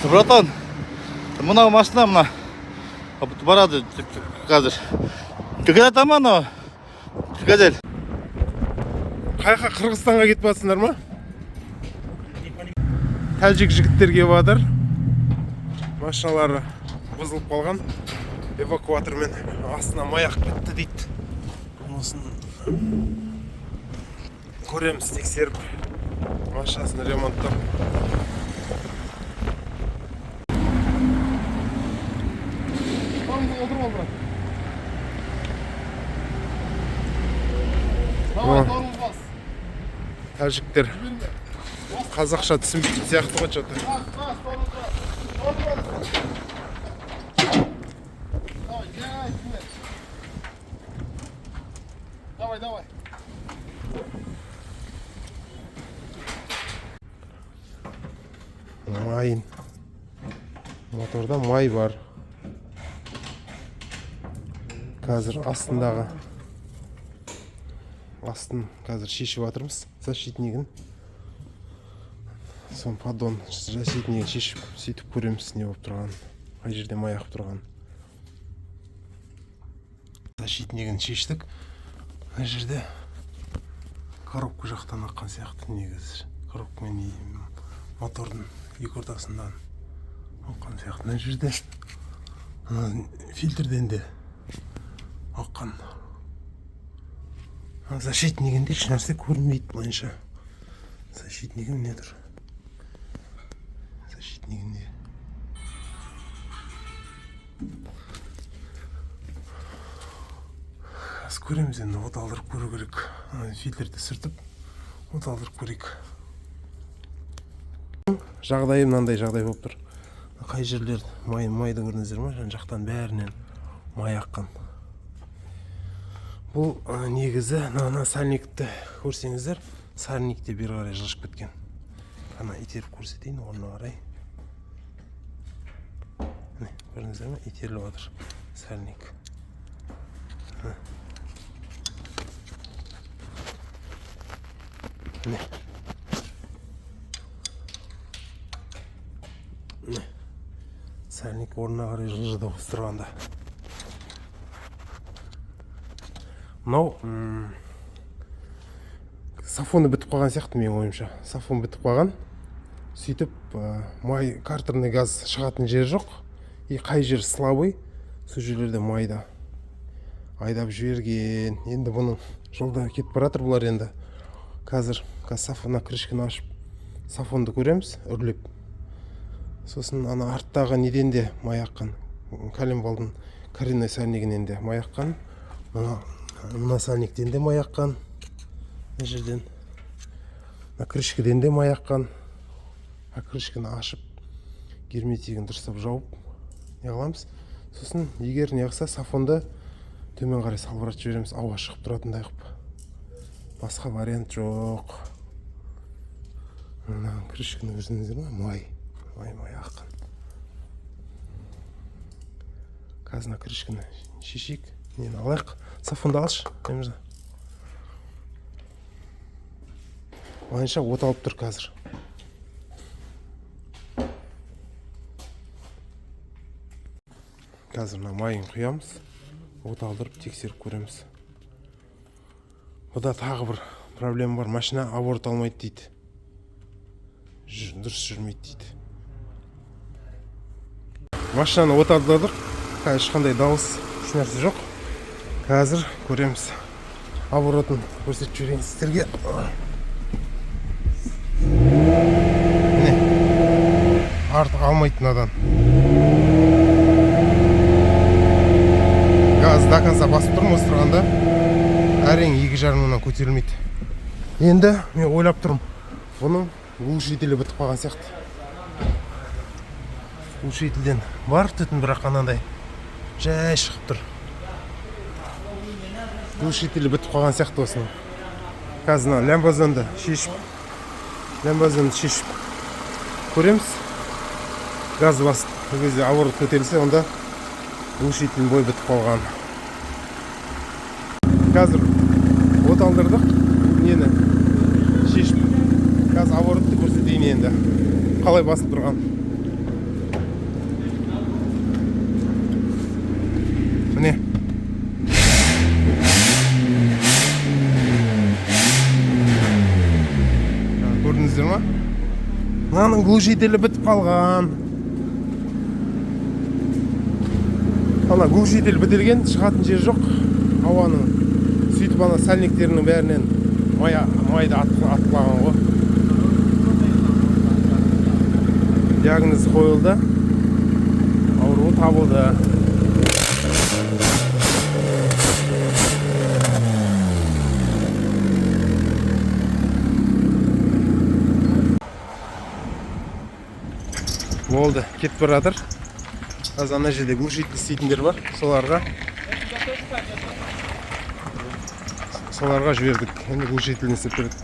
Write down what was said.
Братан, мына машина мына барады қазір. Когда там анау? Газель. Қайқа Қырғызстанға кетіп жатсыңдар ма? Тәжік жігіттер келіп жатыр. Машиналары бұзылып қалған. Эвакуатормен астына маяқ бітті дейді. Осын көреміз, тексеріп машинасын ремонттап. Тәжіктер қазақша түсінбейтін сияқты ғой что-то. Давай. Майын. Моторда май бар. Қазір астын қазір шешіп жатырмыз. Защитнигін. Сон поддон защитнигін шешіп сөйтіп көреміз не болып тұрған. Қай жерде май ағып тұрған. Защитнигін шештік. Қай жерде коробка жақтан аққан сияқты негізі. Коробкамен мотордың екі ортасынан аққан сияқты. Қай жерде фильтрден де аққан. Защитнигінде еш нәрсе көрінбейді былайынша. Защитнигім не тұр? Защитнигінде. Аз көреміз енді, от алдырып көру керек. Фильтрді сүртіп, от алдырып көрейік. Жағдайы мынандай жағдай болып тұр. Қай жерлер майды көрдіңіздер ма? Жақтан бәрінен май аққан. Бұл негізі мына сальникті көрсеңіздер, сальникте бері қарай жылжып кеткен. Ана итеріп көрсетейін, орнына қарай. Көрдіңіздер ме? Итеріліп жатыр сальник. Сальник орнына қарай жылжыды осы тұрғанда. Мынау сафоны бітіп қалған сияқты менің ойымша. Сафон бітіп қалған. Сөйтіп май картерный газ шығатын жер жоқ. И қай жер слабый, сол жерлерде майда айдап жіберген. Енді бұның жолда кетіп баратыр бұлар енді. Қазір сафона крышканы ашып сафонды көреміз, үрлеп. Сосын ана арттағы неден де май аққан. Коленвалдың коренной сальнигінен де май аққан. Мына сальниктен де май аққан. Мына жерден. Мына крышкіден де май аққан. Крышканы ашып, герметигін дұрыстап жауып не қыламыз. Сосын егер не қылса сафонды төмен қарай салбыратып жібереміз, ауа шығып тұратындай қылып. Басқа вариант жоқ. Мына крышканы көрсеңіздер ме? Май аққан. Қазір мына крышканы шешейік. Нені алайық? Сафонды алшы. Олайынша от алып тұр қазір. Қазір мына майын құямыз. От алдырып тексеріп көреміз. Бұда тағы бір проблема бар. Машина аборт алмайды дейді. Дұрыс жүрмейді дейді. Машинаны от алдырдық. Ешқандай дауыс, еш нәрсе жоқ. Қазір көреміз. Абортын көрсетіп жіберейін сіздерге. Артық алмайды мынадан. Газ до конца басып тұрмын осы тұрғанда. Әрең 2,5-нан көтерілмейді. Енді мен ойлап тұрмын. Бұның глушителі бітіп қалған сияқты. Глушителден бар түтін, бірақ қанандай жай шығып тұр. Глушителі бітіп қалған сияқты осының. Қазір лямбозонды шешіп көреміз. Газ басып, бұл кезде аборт көтерілсе, онда глушителдің бойы бітіп қалған. Қазір от алдырдық, нені шешіп, қазір абортты көрсетейін енді. Қалай басып тұрған. мынаның глушителі бітіп қалған. Ана глушитель бітелген, шығатын жер жоқ. Ауаның сөйтіп ана сальниктерінің бәрінен майды атқылаған ғой. Диагноз қойылды. Ауруы табылды. Болды, кетіп бара жатыр. Аз ана жерде глушитель істейтіндер бар, соларға жібердік. Енді глушительін істеп береді.